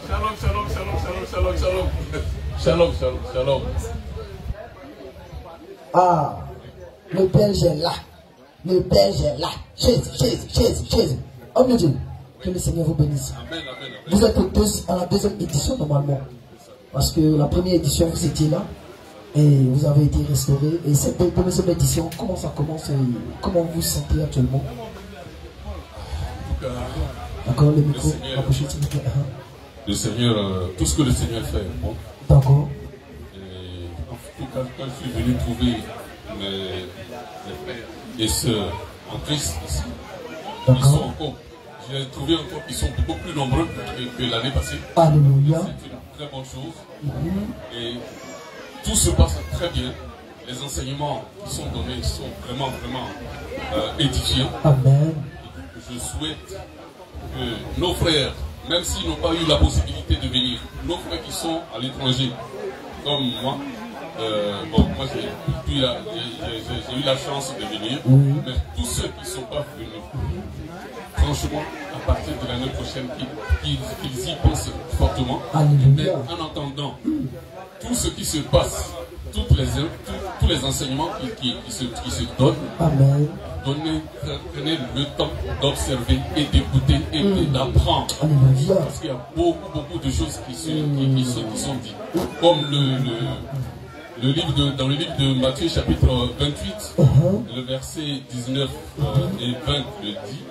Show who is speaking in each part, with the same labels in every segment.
Speaker 1: Shalom, shalom, shalom, shalom, shalom, shalom. Shalom, shalom, shalom.
Speaker 2: Ah, le Belge est là. Le Belge est là. Jésus. Homme de Dieu, que le Seigneur vous bénisse.
Speaker 1: Amen, amen, amen.
Speaker 2: Vous êtes à la deuxième édition normalement. Parce que la première édition, vous étiez là. Et vous avez été restauré. Et cette deuxième édition, comment ça commence et comment vous vous sentez actuellement? D'accord, le micro, rapprochez s'il vous plaît.
Speaker 1: Le Seigneur, tout ce que le Seigneur fait, bon.
Speaker 2: D'accord.
Speaker 1: Et en tout cas, quand je suis venu trouver mes frères et sœurs en Christ ici, ils sont encore, j'ai trouvé encore qu'ils sont beaucoup plus nombreux que l'année passée.
Speaker 2: Alléluia.
Speaker 1: C'est une très bonne chose. Et tout se passe très bien. Les enseignements qui sont donnés sont vraiment, vraiment édifiants.
Speaker 2: Amen.
Speaker 1: Je souhaite que nos frères, même s'ils n'ont pas eu la possibilité de venir, nos frères qui sont à l'étranger, comme moi, moi j'ai eu la chance de venir, mais tous ceux qui ne sont pas venus, franchement, à partir de l'année prochaine, qu'ils y pensent fortement. Mais en entendant tout ce qui se passe, tous les enseignements qui se donnent,
Speaker 2: Amen.
Speaker 1: Prenez le temps d'observer et d'écouter et d'apprendre. Parce qu'il y a beaucoup de choses qui sont dites. Comme dans le livre de Matthieu chapitre 28, le verset 19 et 20 le dit.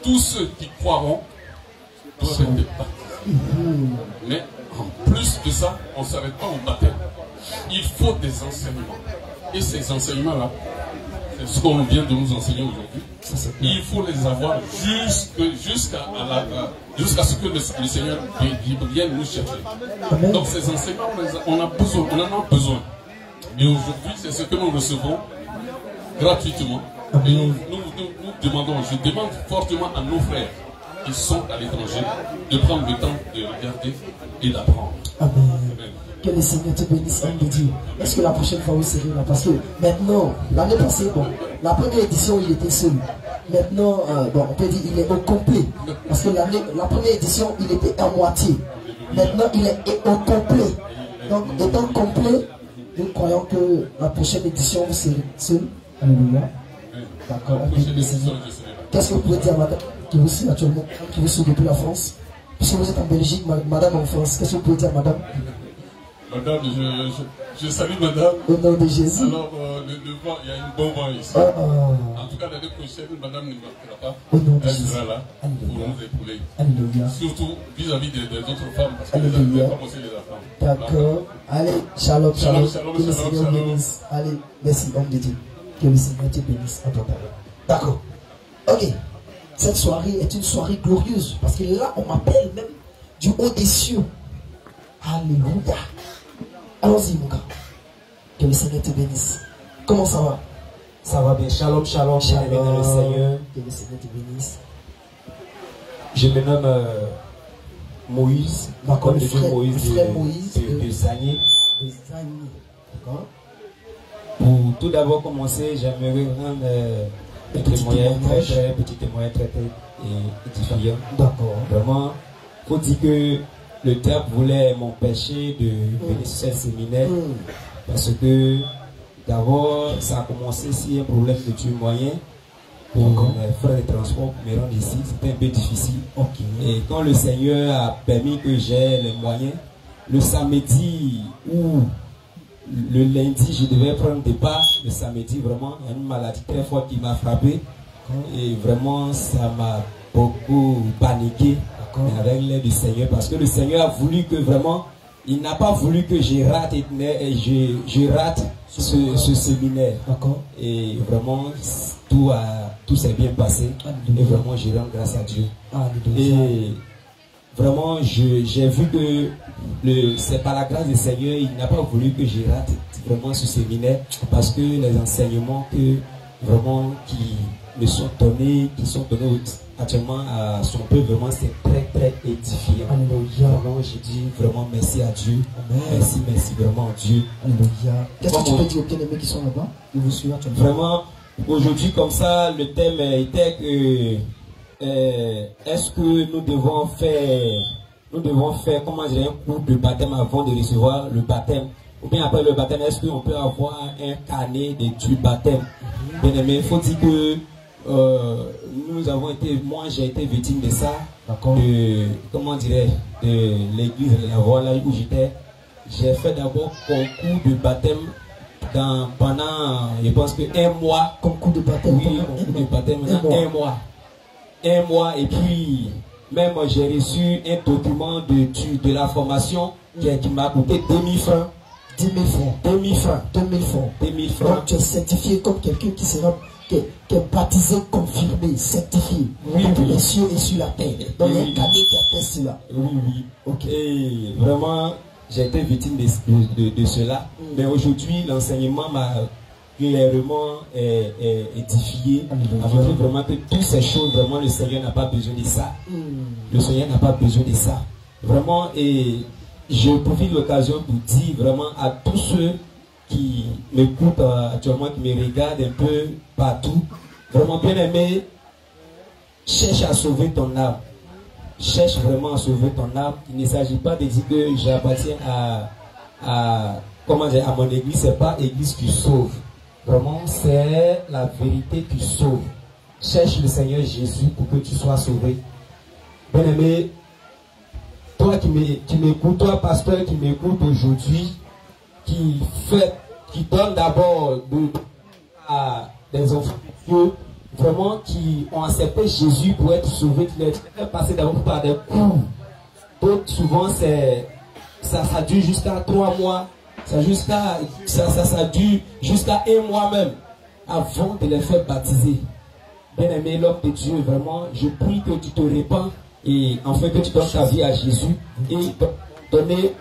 Speaker 1: Tous ceux qui croiront doivent être baptisés. Mais en plus de ça, on ne s'arrête pas au baptême. Il faut des enseignements. Et ces enseignements-là, c'est ce qu'on vient de nous enseigner aujourd'hui. Il faut les avoir jusqu'à ce que le Seigneur vienne nous chercher. Donc ces enseignements, on en a besoin. Et aujourd'hui, c'est ce que nous recevons gratuitement. Et nous demandons, je demande fortement à nos frères qui sont à l'étranger de prendre le temps de regarder et d'apprendre.
Speaker 2: Amen. Que le Seigneur te bénisse, homme de Dieu. Est-ce que la prochaine fois vous serez là? Parce que maintenant, l'année passée, la première édition, il était seul. Maintenant, on peut dire qu'il est au complet. Parce que la première édition, il était à moitié. Maintenant, il est au complet. Donc, étant complet, nous croyons que la prochaine édition, vous serez seul. Alléluia. D'accord, on peut le Seigneur. Qu'est-ce que vous pouvez dire à madame qui vous suit actuellement, qui vous suit depuis la France? Puisque vous êtes en Belgique, madame en France, qu'est-ce que vous pouvez dire à madame?
Speaker 1: Madame, je salue madame.
Speaker 2: Au nom de Jésus.
Speaker 1: Alors, le vent, il y a une bonne vent ici. En tout cas, l'année prochaine, madame ne partira pas. Elle sera là pour nous épauler.
Speaker 2: Alléluia.
Speaker 1: Surtout vis-à-vis des autres femmes, parce que les femmes aussi les femmes.
Speaker 2: D'accord. Allez, shalom. Que le Seigneur bénisse. Allez, merci, homme de Dieu. Que le Seigneur te bénisse en ton talent. D'accord. Ok. Cette soirée est une soirée glorieuse. Parce que là, on m'appelle même du haut des cieux. Alléluia. Allons-y, mon gars. Que le Seigneur te bénisse. Comment ça va?
Speaker 3: Ça va bien. Shalom, shalom.
Speaker 2: Shalom.
Speaker 3: Le Seigneur.
Speaker 2: Que le Seigneur te bénisse.
Speaker 3: Je me nomme Moïse.
Speaker 2: D'accord, le
Speaker 3: frère
Speaker 2: Moïse
Speaker 3: de Zagné.
Speaker 2: D'accord.
Speaker 3: Pour tout d'abord commencer, j'aimerais rendre un témoignage, très petit témoignage, très édifiant. D'accord. Vraiment, il faut dire que le diable voulait m'empêcher de venir sur ce séminaire parce que d'abord, ça a commencé si un problème de tuer moyen pour mes frais de transport pour me rendre ici, c'était un peu difficile. Et quand le Seigneur a permis que j'ai les moyens, le samedi ou le lundi, je devais prendre des pas. Le samedi, vraiment, il y a une maladie très forte qui m'a frappé. Et vraiment, ça m'a beaucoup paniqué. Mais avec l'aide du Seigneur, parce que le Seigneur a voulu que vraiment, il n'a pas voulu que je rate, je rate ce séminaire. Et vraiment, tout s'est bien passé. Et vraiment, je rends grâce à Dieu. Et vraiment, j'ai vu que c'est par la grâce du Seigneur, il n'a pas voulu que je rate vraiment ce séminaire, parce que les enseignements que vraiment qui me sont donnés, actuellement à son peuple. Vraiment, c'est très, très édifiant.
Speaker 2: Alléluia.
Speaker 3: Vraiment, je dis vraiment merci à Dieu.
Speaker 2: Amen.
Speaker 3: Merci vraiment à Dieu.
Speaker 2: Alléluia. Qu'est-ce que tu peux dire aux bien-aimés qui sont là-bas? Ils vous suivent actuellement.
Speaker 3: Vraiment, aujourd'hui, comme ça, le thème était que est-ce que nous devons faire, comment dire, un cours de baptême avant de recevoir le baptême? Ou bien après le baptême, est-ce qu'on peut avoir un carnet du baptême? Bien aimé, il faut dire que moi j'ai été victime de ça, comment dirais, de l'église de la voie là où j'étais. J'ai fait d'abord concours de baptême pendant, je pense que 1 mois.
Speaker 2: Concours de baptême?
Speaker 3: Oui, concours de baptême, 1 mois, et puis même j'ai reçu un document de la formation qui m'a coûté 2000 francs.
Speaker 2: 10 000 francs.
Speaker 3: 2000 francs.
Speaker 2: 2000 francs.
Speaker 3: 2000 francs.
Speaker 2: Donc tu es certifié comme quelqu'un qui est baptisé, confirmé, certifié.
Speaker 3: Oui,
Speaker 2: donc,
Speaker 3: oui.
Speaker 2: les cieux et sur la terre. Donc il y a un carnet qui atteste cela.
Speaker 3: Oui.
Speaker 2: Ok.
Speaker 3: Et vraiment, j'ai été victime de cela. Mais aujourd'hui, l'enseignement m'a clairement édifié. A montré vraiment que toutes ces choses, vraiment, le Seigneur n'a pas besoin de ça. Le Seigneur n'a pas besoin de ça. Vraiment, et je profite de l'occasion pour dire vraiment à tous ceux qui m'écoutent actuellement, qui me regardent un peu partout, vraiment bien aimé, cherche à sauver ton âme. Cherche vraiment à sauver ton âme. Il ne s'agit pas de dire que j'appartiens à mon église. C'est pas l'église qui sauve. Vraiment, c'est la vérité qui sauve. Cherche le Seigneur Jésus pour que tu sois sauvé. Bien aimé, toi qui m'écoutes, toi pasteur qui m'écoute aujourd'hui, qui donne d'abord à des enfants de Dieu, vraiment qui ont accepté Jésus pour être sauvés, qui les fait passer d'abord par des coups. D'autres souvent ça dure jusqu'à 3 mois, ça dure jusqu'à 1 mois même, avant de les faire baptiser. Bien aimé l'homme de Dieu, vraiment, je prie que tu te répands et enfin que tu donnes ta vie à Jésus et donner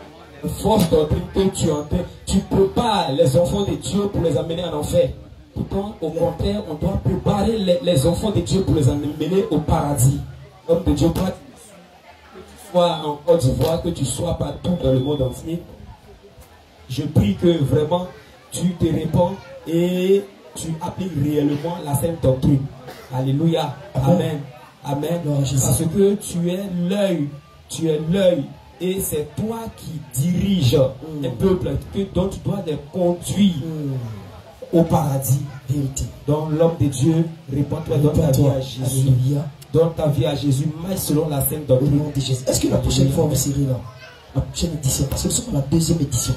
Speaker 3: une force doctrine que tu prépares les enfants de Dieu pour les amener en enfer. Pourtant, au contraire, on doit préparer les enfants de Dieu pour les amener au paradis. Homme de Dieu, toi, que tu sois en Côte d'Ivoire, que tu sois partout dans le monde entier, je prie que vraiment tu te répands et tu appliques réellement la sainte doctrine. Alléluia. Amen. Amen. Parce que tu es l'œil et c'est toi qui diriges un peuple dont tu dois les conduire au paradis. Vérité. Donc l'homme de Dieu, répands-toi, donne ta vie à Jésus. Donne ta vie à Jésus, mais selon la sainte doctrine de Jésus.
Speaker 2: Est-ce que la prochaine fois vous serez là? La prochaine édition, parce que nous sommes à la 2e édition.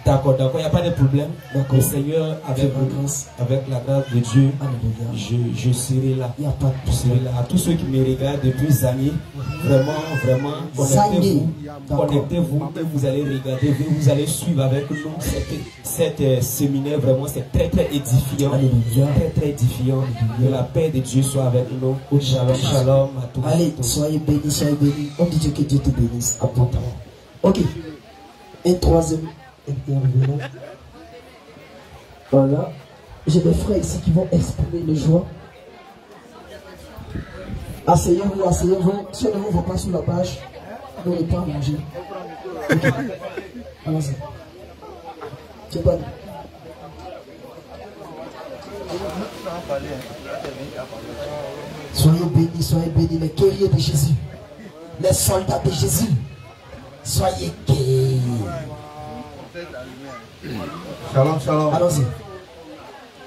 Speaker 3: D'accord, il n'y a pas de problème. Le Seigneur, avec la grâce de Dieu, je serai là.
Speaker 2: Il n'y a pas de
Speaker 3: problème. À tous ceux qui me regardent depuis des années, vraiment, connectez-vous et vous allez regarder, vous allez suivre avec nous cette séminaire. Vraiment, c'est très, très édifiant.
Speaker 2: Alléluia.
Speaker 3: Très, très édifiant. Que la paix de Dieu soit avec nous. Shalom, shalom à tous.
Speaker 2: Allez, soyez bénis, soyez bénis. On dit que Dieu te bénisse abondamment. Ok. Un troisième. Voilà. J'ai des frères ici qui vont exprimer le joie. Asseyez-vous, asseyez-vous. Si on ne vous voit pas sous la page, vous n'aurez pas à manger. Okay. Allons-y. C'est bon. Soyez bénis, les guerriers de Jésus, les soldats de Jésus. Soyez guéris.
Speaker 4: Shalom, shalom.
Speaker 2: Allons-y.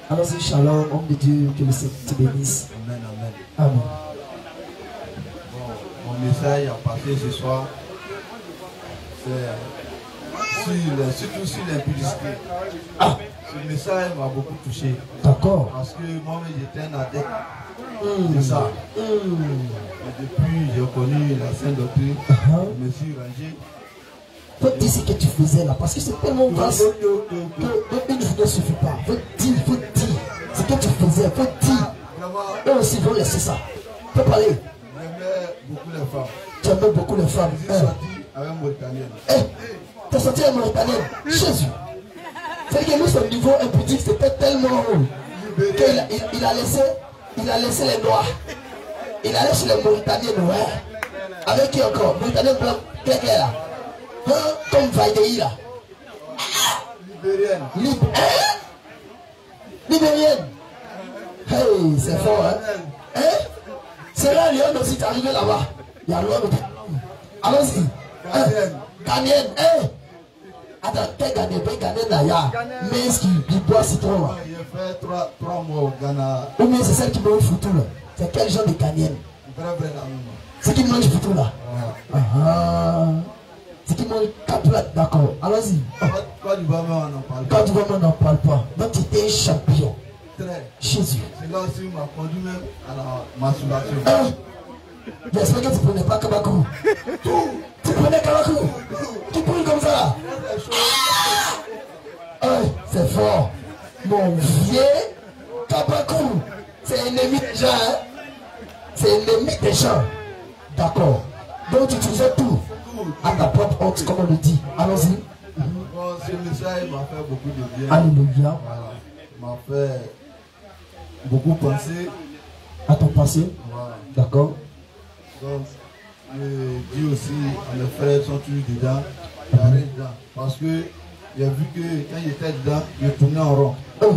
Speaker 2: Allons-y, shalom, homme de Dieu, que le Seigneur te bénisse.
Speaker 4: Amen, amen.
Speaker 2: Amen.
Speaker 4: Bon, mon message à passer ce soir, c'est surtout sur l'impudicité. Ce message m'a beaucoup touché.
Speaker 2: D'accord.
Speaker 4: Parce que moi-même j'étais un adepte de ça. Et depuis j'ai connu la sainte doctrine, je me suis rangé.
Speaker 2: Faut dire ce que tu faisais là, parce que c'est tellement vaste que une journée ne suffit pas. Faut dire ce que tu faisais, faut dire. Eux aussi vont laisser ça. Faut parler.
Speaker 4: J'aimais beaucoup les femmes.
Speaker 2: Tu aimais beaucoup les femmes.
Speaker 4: Je suis sorti avec une Mauritanienne.
Speaker 2: T'es sorti avec une Mauritanienne. Jésus. C'est que lui, son niveau impudique, c'était tellement haut qu'il a laissé les Noirs. Il allait chez les Mauritaniens noirs. Avec qui encore? Mauritaniens blancs, qu'est-ce là? Hein? Comme Vaidei là.
Speaker 4: Libérienne.
Speaker 2: Libérienne. Hey, c'est fort, hein? Hein? C'est là, Lyon aussi, t'es arrivé là-bas. Il y a l'homme. Allons-y. Ghanéenne. Hein? Attends, quel Ghanéen? Ghanéen là, mais est-ce qu'il boit citron là?
Speaker 4: Il a fait 3 mois au Ghana.
Speaker 2: Ou bien c'est celle qui mange foutu là? C'est quel genre de Ghanéenne? C'est qui mange foutu là? C'est qui mange caplat, d'accord. Allons-y.
Speaker 4: Quand du Bama, on n'en parle pas.
Speaker 2: Quand du Bama, on n'en parle pas. Donc tu étais un champion. Jésus.
Speaker 4: C'est là aussi où m'a conduit même à la masturbation.
Speaker 2: J'espère que tu ne prenais pas Kabakou. Tu prenais Kabakou. Tu prenais comme ça là. C'est fort. Mon vieux Kabakou. C'est ennemi des gens. Hein? C'est ennemi des gens. D'accord. Donc tu utilisais tout à ta propre honte, comme on le dit. Allons-y.
Speaker 4: Bon, ce message m'a fait beaucoup de bien.
Speaker 2: Alléluia.
Speaker 4: Voilà. M'a fait beaucoup penser
Speaker 2: à ton passé.
Speaker 4: Voilà.
Speaker 2: D'accord.
Speaker 4: Donc, je dis aussi à mes frères sont toujours dedans, j'arrête dedans. Parce que j'ai vu que quand il était dedans, il tournait en rond.
Speaker 2: Oh,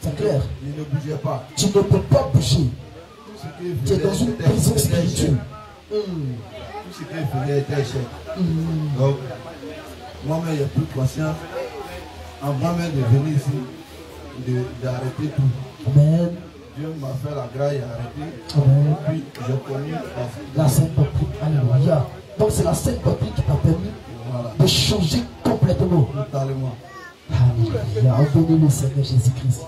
Speaker 2: c'est clair.
Speaker 4: Il ne bougeait pas.
Speaker 2: Tu ne peux pas bouger. Tu es dans une prison spirituelle.
Speaker 4: Tout ce qu'il faisait était échec. Donc, moi-même, j'ai pris conscience, avant même de venir ici, d'arrêter tout.
Speaker 2: Amen.
Speaker 4: Dieu m'a fait la grâce et arrêté.
Speaker 2: Amen.
Speaker 4: Puis j'ai connu
Speaker 2: la Sainte Doctrine. Alléluia. Donc c'est la Sainte Doctrine qui t'a permis de changer complètement.
Speaker 4: Totalement.
Speaker 2: Alléluia. On bénit le Seigneur Jésus-Christ.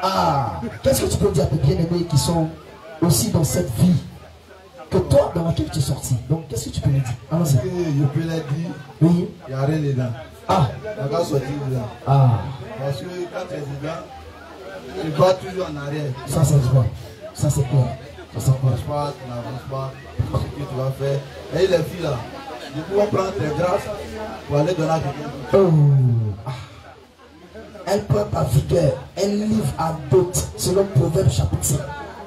Speaker 2: Ah, qu'est-ce que tu peux dire à tes bien-aimés qui sont aussi dans cette vie que toi dans laquelle tu es sorti? Donc qu'est-ce que tu peux leur dire? Allons-y.
Speaker 4: Je peux leur dire,
Speaker 2: oui.
Speaker 4: Il n'y a rien dedans.
Speaker 2: Ah.
Speaker 4: On va sortir dedans.
Speaker 2: Ah.
Speaker 4: Parce que quand tu es dedans, tu vas toujours en arrière.
Speaker 2: Ça c'est vrai. Ça c'est clair.
Speaker 4: Tu n'avances pas, tu n'avances pas. Tout ce que tu vas faire. Et les filles là, tu peux prendre tes grâces pour aller donner à quelqu'un.
Speaker 2: Oh. Elle prend ta vigueur, elle livre à d'autres, selon Proverbe chapitre 5.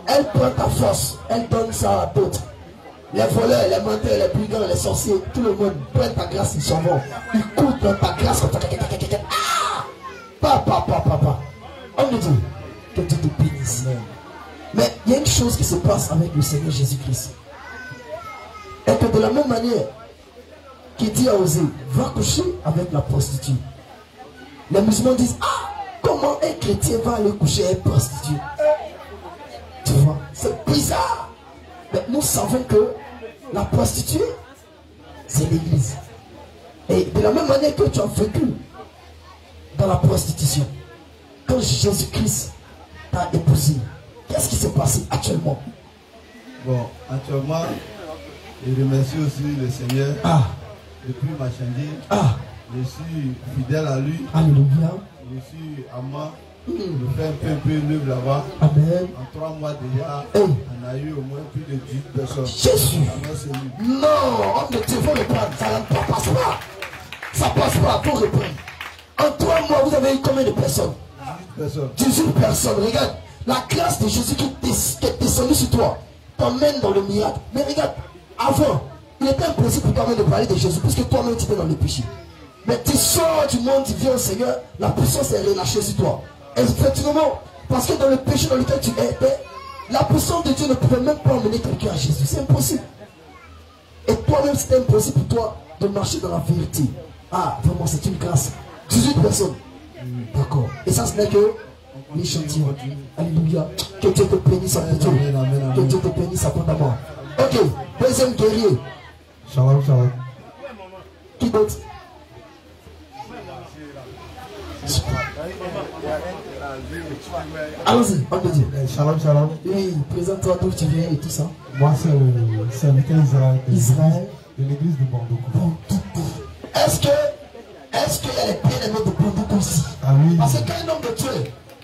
Speaker 2: Elle prend ta force, elle donne ça à d'autres. Les voleurs, les menteurs, les brigands, les sorciers, tout le monde prend ta grâce, ils s'en vont. Ils courent dans ta grâce comme ça. Papa. On me dit que Dieu te bénisse. Mais il y a une chose qui se passe avec le Seigneur Jésus-Christ. Et que de la même manière qu'il dit à Osée, va coucher avec la prostituée. Les musulmans disent, ah, comment un chrétien va aller coucher avec une prostituée? Tu vois, c'est bizarre. Mais nous savons que la prostituée, c'est l'église. Et de la même manière que tu as vécu dans la prostitution, quand Jésus-Christ t'a épousé, qu'est-ce qui s'est passé actuellement?
Speaker 4: Bon, actuellement, je remercie aussi le Seigneur.
Speaker 2: Ah.
Speaker 4: Depuis ma changé.
Speaker 2: Ah.
Speaker 4: Je suis fidèle à lui.
Speaker 2: Alléluia.
Speaker 4: Je suis amant. Je fais un peu l'œuvre là-bas.
Speaker 2: Amen.
Speaker 4: En 3 mois déjà, on a eu au moins plus de 10 personnes.
Speaker 2: Jésus. Non, homme de Dieu, il faut reprendre. Ça ne passe pas. Ça passe pas, il faut reprendre. En 3 mois, vous avez eu combien de personnes?
Speaker 4: 18 personnes.
Speaker 2: 18 personnes. Regarde, la grâce de Jésus qui est descendue sur toi t'emmène dans le miracle. Mais regarde, avant, il était impossible pour toi-même de parler de Jésus, puisque toi-même tu étais dans le péché. Mais tu sors du monde, tu viens au Seigneur, la puissance est relâchée sur toi. Effectivement, parce que dans le péché dans lequel tu étais, la puissance de Dieu ne pouvait même pas emmener quelqu'un à Jésus. C'est impossible. Et toi-même, c'était impossible pour toi de marcher dans la vérité. Ah, vraiment, c'est une grâce. 18 personnes. D'accord. Et ça, ce n'est que l'échantillon. Alléluia. Que Dieu te bénisse abondamment. Que Dieu te bénisse abondamment. Ok. Deuxième guerrier.
Speaker 4: Shalom, shalom.
Speaker 2: Qui d'autre? Allons-y, on te dit.
Speaker 4: Shalom, shalom.
Speaker 2: Oui, présente-toi d'où tu viens et tout ça.
Speaker 4: Moi, c'est le Israël.
Speaker 2: Israël.
Speaker 4: De l'église de Bondoukou.
Speaker 2: Est-ce qu'il y a les bien-aimés de Bondoukou ici?
Speaker 4: Ah oui.
Speaker 2: Parce que quand un homme de Dieu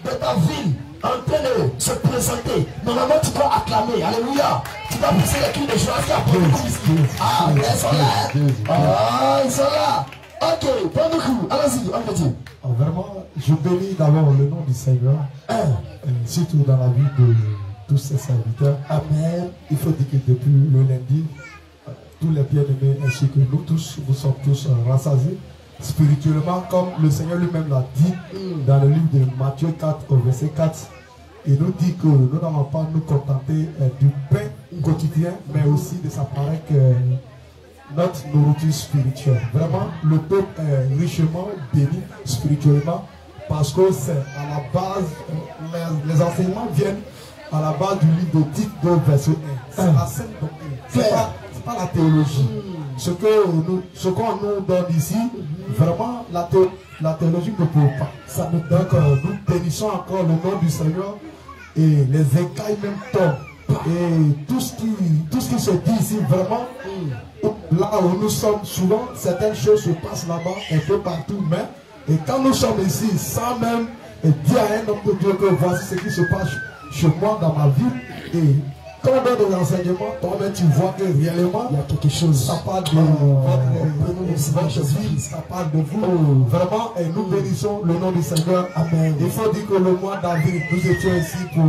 Speaker 2: de ta ville en train de se présenter, normalement tu dois acclamer. Alléluia. Tu dois pousser les cris de joie qui a Bondoukou ici. Ah, mais ils sont là. Hein? Oh, ils sont là. Ok, pas beaucoup. Allons-y, on peut dire.
Speaker 5: Vraiment, je bénis d'abord le nom du Seigneur, surtout dans la vie de tous ses serviteurs.
Speaker 2: Amen.
Speaker 5: Il faut dire que depuis le lundi, tous les bien-aimés ainsi que nous tous, nous sommes tous rassasiés spirituellement, comme le Seigneur lui-même l'a dit dans le livre de Matthieu 4 au verset 4. Il nous dit que nous n'allons pas nous contenter du pain quotidien, mais aussi de s'appareil que notre nourriture spirituelle. Vraiment, le peuple est richement béni spirituellement parce que c'est à la base, les enseignements viennent à la base du livre de Tite 2 verset 1. C'est la sainte doctrine, c'est pas la théologie. Ce qu'on nous donne ici, vraiment la théologie ne peut pas. Ça nous donne que nous bénissons encore le nom du Seigneur et les écailles même tombent. Et tout ce qui se dit ici, vraiment, là où nous sommes, souvent, certaines choses se passent là-bas, un peu partout, mais, et quand nous sommes ici, sans même dire à un homme de Dieu que voici ce qui se passe chez moi dans ma vie, et quand on donne des enseignements, toi-même tu vois que réellement, il y a quelque chose. Ça parle de votre vie, ça parle de vous. Vraiment, et nous bénissons le nom du Seigneur. Amen. Il faut dire que le mois d'avril, nous étions ici pour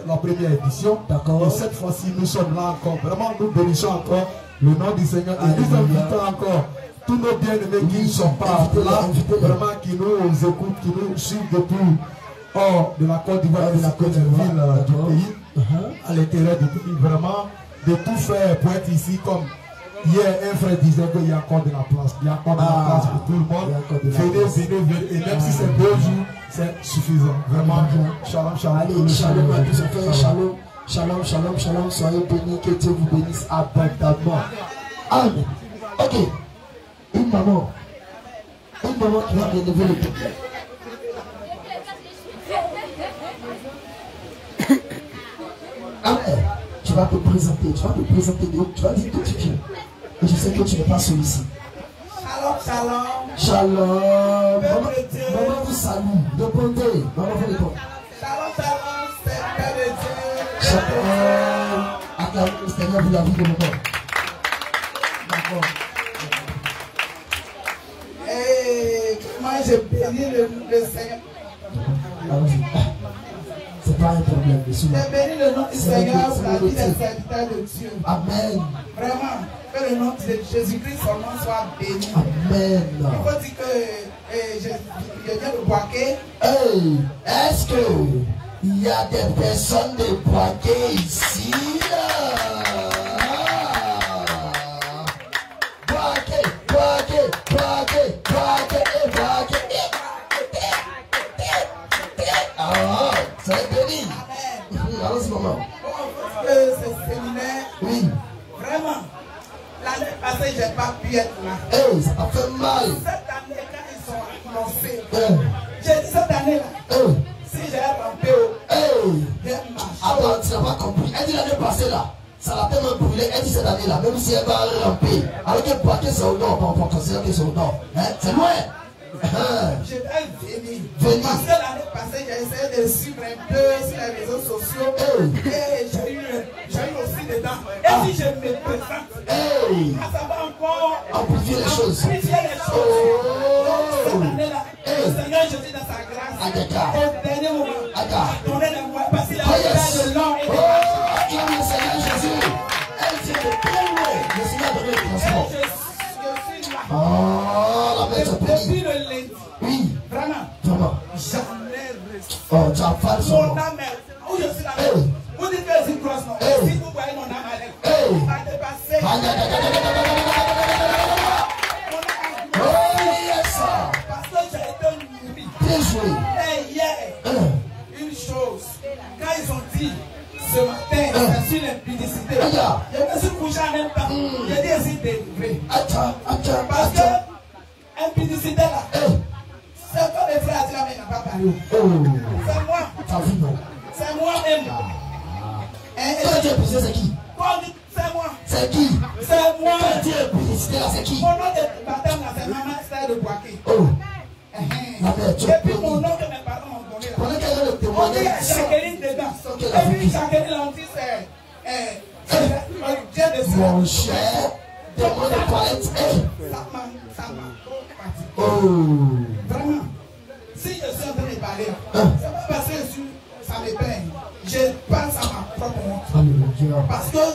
Speaker 5: la première édition. D'accord. Et cette fois-ci, nous sommes là encore. Vraiment, nous bénissons encore le nom du Seigneur. Et nous invitons encore tous nos bien-aimés qui ne sont pas là, vraiment qui nous écoutent, qui nous suivent depuis hors de la Côte d'Ivoire et de la Côte d'Ivoire du pays, à l'intérieur du pays, vraiment de tout faire pour être ici. Comme hier, un frère disait qu'il y a encore de la place, il y a encore de la place pour tout le monde. Venez, et même si c'est 2 jours, c'est suffisant. Vraiment, shalom, shalom.
Speaker 2: Allez, shalom à tous, shalom, shalom, shalom, shalom. Soyez bénis, que Dieu vous bénisse abondamment. Amen. Ok, une maman qui va relever le peuple. Amen. Tu vas te présenter, tu vas dire que tu viens. Et je sais que tu n'es pas celui-ci.
Speaker 6: Shalom, shalom.
Speaker 2: Shalom. Maman vous salue. Répondez. Maman vous répond.
Speaker 6: Shalom, shalom, c'est Père de Dieu.
Speaker 2: Shalom. Acclamez le Seigneur pour la vie de maman. D'accord.
Speaker 6: Et moi je bénis le Seigneur.
Speaker 2: C'est pas un problème.
Speaker 6: Je bénis le nom du Seigneur pour la vie des serviteurs de Dieu.
Speaker 2: Amen.
Speaker 6: Vraiment, que le nom de Jésus-Christ seulement soit béni.
Speaker 2: Amen.
Speaker 6: Il faut dire que je viens de Boaké.
Speaker 2: Hey, est-ce que il y a des personnes de Boaké ici? C'est béni. Allons-y, maman.
Speaker 6: Ce séminaire,
Speaker 2: oui.
Speaker 6: Vraiment, l'année passée, je n'ai pas pu être là.
Speaker 2: Hey, ça m'a fait mal.
Speaker 6: Cette année, quand ils sont annoncés, j'ai dit cette année-là, si j'ai rampé,
Speaker 2: attends, tu n'as pas compris. Elle dit l'année passée là, ça l'a tellement brûlé. Elle dit cette année-là, même si elle va ramper, alors qu'elle partait c'est au nord, on peut considérer que c'est au nord. C'est loin.
Speaker 6: Je vais venir. Parce que l'année passée, j'ai essayé de suivre un peu sur les réseaux sociaux. Et j'ai eu aussi dedans. Et si je me présente, ça va encore
Speaker 2: amplifier les choses.
Speaker 6: Donc, cette année-là, le Seigneur Jésus dans sa grâce, au dernier moment, donné les moyens. Parce qu'il a fait de l'or et de l'argent.
Speaker 2: Le Seigneur Jésus, elle vient de très loin. Le Seigneur a donné le transport.
Speaker 6: Je suis là.
Speaker 2: Oh, la main
Speaker 6: Depuis le lundi.
Speaker 2: Oui.
Speaker 6: Vraiment.
Speaker 2: Vraiment.
Speaker 6: Jamais resté.
Speaker 2: Oh, tu as fait son nom.
Speaker 6: Mon âme, où je suis là. Vous dites que c'est une grosse non. Si vous voyez mon âme avec, il va dépasser.
Speaker 2: Oh, yes.
Speaker 6: Parce que j'ai été nourri.
Speaker 2: Bien joué.
Speaker 6: Et hier, une chose, quand ils ont dit ce matin, c'est sur l'impudicité, je me suis couché en même temps. J'ai dit ainsi délivré. Parce que impudicité là, c'est quand les frères disent là, mais il n'a pas parlé. C'est moi. C'est moi-même.
Speaker 2: Quand tu es publicité, c'est qui?
Speaker 6: C'est moi.
Speaker 2: C'est qui?
Speaker 6: C'est moi.
Speaker 2: Quand tu es publicité, là, c'est qui?
Speaker 6: Mon nom de baptême là, c'est Maman Esther de Boaké.
Speaker 2: Et
Speaker 6: puis mon nom que mes parents m'ont donné là.
Speaker 2: Pendant qu'elle a le
Speaker 6: On dit
Speaker 2: témoignage,
Speaker 6: Jacqueline dedans. Et puis Jacqueline, on dit c'est Dieu de ça.
Speaker 2: mon cher, demande de toilette.
Speaker 6: Ça m'a trop fatigué. Vraiment. Si je suis en train de parler, c'est pas parce que ça me peine. Je pense à ma propre honte. Parce que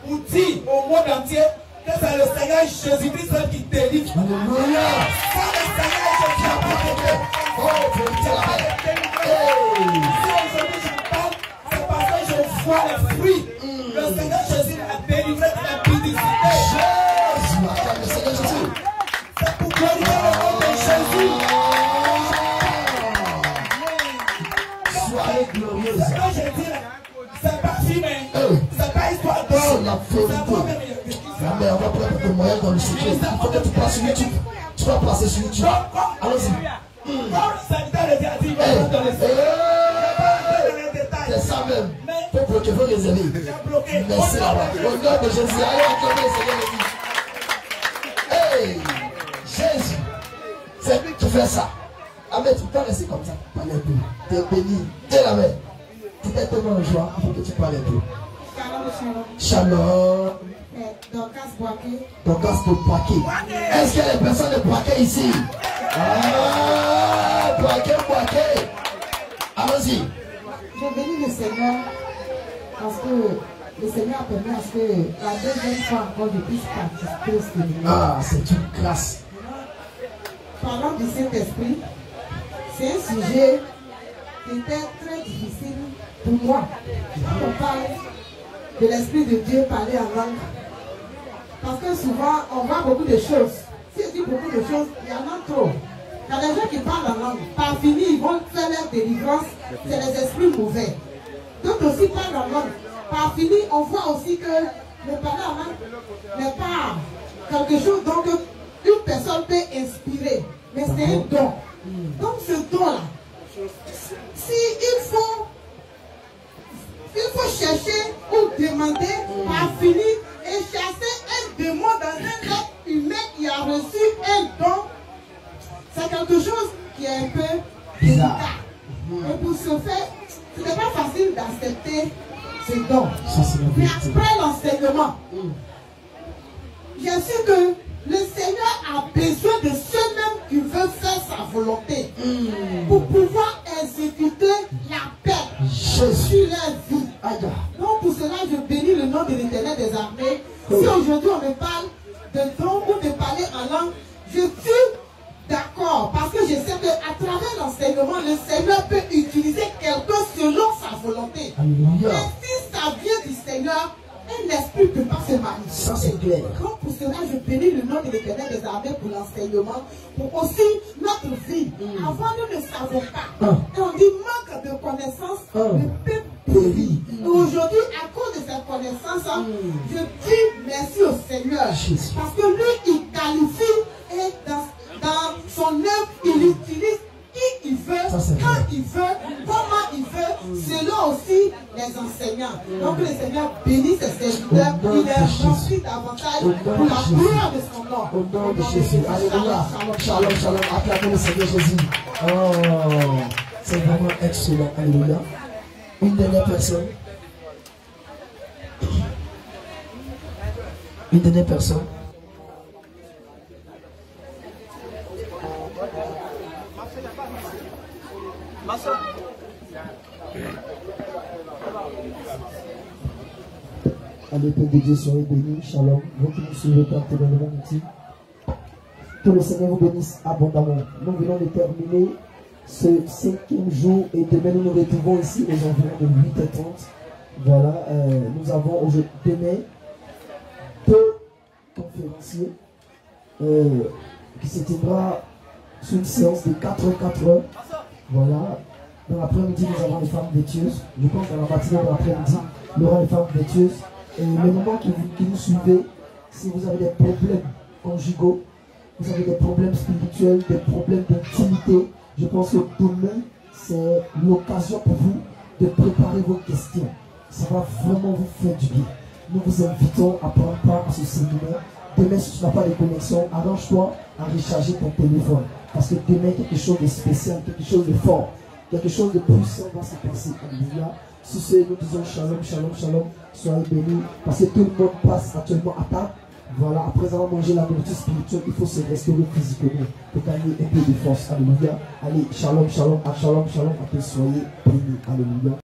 Speaker 6: on dit au monde entier que c'est le Seigneur Jésus-Christ qui délivre.
Speaker 2: Alléluia.
Speaker 6: Sans le Seigneur Jésus-Christ, si aujourd'hui je parle, c'est parce que je vois les fruits. Le Seigneur Jésus a délivré de la publicité. C'est pour glorifier le nom de Jésus.
Speaker 2: Soyez glorieuse.
Speaker 6: Ce que je dis là, c'est pas filmé. C'est pas histoire d'or.
Speaker 2: C'est la vérité. La mère, on va prendre tes moyens dans le secret. Il faut que tu passes sur YouTube. Tu vas passer sur YouTube. Allons-y.
Speaker 6: Comme le sanitaire le dit, il va dans les détails.
Speaker 2: C'est ça même. Il faut bloquer, il faut réserver. Merci là-bas. Au nom de Jésus, allez acclamer le Seigneur Jésus. Hey, Jésus, c'est lui qui fait ça. Amen, tu peux pas rester comme ça. Parle un peu. Tu es béni. Tu es la main. Tu es tellement en joie. Il faut que tu parles un peu. Shalom. Dorcas de Boaké. Est-ce qu'il y a des personnes de Boaké ici? Ah, Boaké. Allons-y.
Speaker 7: Je bénis le Seigneur parce que le Seigneur a permis à ce que la deuxième fois encore je puisse participer au séminaire.
Speaker 2: Ah, c'est une grâce.
Speaker 7: Parlant du Saint-Esprit, c'est un sujet qui était très difficile pour moi. Quand on parle de l'Esprit de Dieu parler en langue, parce que souvent on voit beaucoup de choses. Si je dis beaucoup de choses, il y en a trop. Il y a des gens qui parlent en langue, par fini ils vont faire leur délivrance, c'est les esprits mauvais. D'autres aussi parlent en langue. Par fini, on voit aussi que le parler en langue n'est pas quelque chose dont une personne peut inspirer, mais c'est un don. Donc ce don-là, il faut chercher ou demander par fini et chasser un démon dans un être humain qui a reçu un don. C'est quelque chose qui est un peu délicat. Et pour ce faire, ce n'est pas facile d'accepter ce don. Mais après l'enseignement, j'ai su que le Seigneur a besoin de ceux mêmes qui veulent faire sa volonté pour pouvoir exécuter la paix sur leur vie. Donc pour cela, je bénis le nom de l'Éternel des armées. Si aujourd'hui on me parle de don ou de parler en langue, je suis d'accord, parce que je sais qu'à travers l'enseignement, le Seigneur peut utiliser quelqu'un selon sa volonté. Mais si ça vient du Seigneur, un esprit ne peut pas se manifester.
Speaker 2: Ça c'est clair.
Speaker 7: Donc pour cela, je bénis le nom de l'Éternel des armées pour l'enseignement, pour aussi notre vie. Avant, nous ne savons pas. Et on dit manque de connaissances, le peuple périt. Et aujourd'hui, à cause de cette connaissance, je dis merci au Seigneur. Parce que lui, il qualifie et dans son œuvre, il utilise qui il veut, quand il veut, comment il veut, selon aussi les enseignants. Donc le Seigneur bénit ses serviteurs, il est rempli davantage pour la gloire de son nom.
Speaker 2: Au nom de Jésus. Alléluia. Shalom, shalom. Acclamez le Seigneur Jésus. Oh, c'est vraiment excellent. Alléluia. Une dernière personne. Une dernière personne. Allez, Père de Dieu, soyez bénis. Shalom. Vous qui nous suivez partout dans le monde entier. Que le Seigneur vous bénisse abondamment. Nous venons de terminer ce 5e jour et demain nous nous retrouvons ici aux environs de 8h30. Voilà, nous avons aujourd'hui, demain, 2 conférenciers qui se tiendra sur une séance de 4h. Voilà. Dans l'après-midi, nous avons les femmes vêtueuses. Je pense dans la matinée, dans l'après-midi, nous aurons les femmes vêtueuses. Et le moment qui nous suivez, si vous avez des problèmes conjugaux, vous avez des problèmes spirituels, des problèmes d'intimité, je pense que demain, c'est l'occasion pour vous de préparer vos questions. Ça va vraiment vous faire du bien. Nous vous invitons à prendre part à ce séminaire. Demain, si tu n'as pas de connexion, arrange-toi à recharger ton téléphone. Parce que demain, quelque chose de spécial, quelque chose de fort, quelque chose de puissant va se passer. Alléluia. Si c'est, nous disons shalom, shalom, shalom. Soyez bénis. Parce que tout le monde passe actuellement à table. Voilà, après avoir mangé la nourriture spirituelle, il faut se restaurer physiquement pour gagner un peu de force. Alléluia. Allez, shalom, shalom, shalom, shalom, à tous, soyez bénis. Alléluia.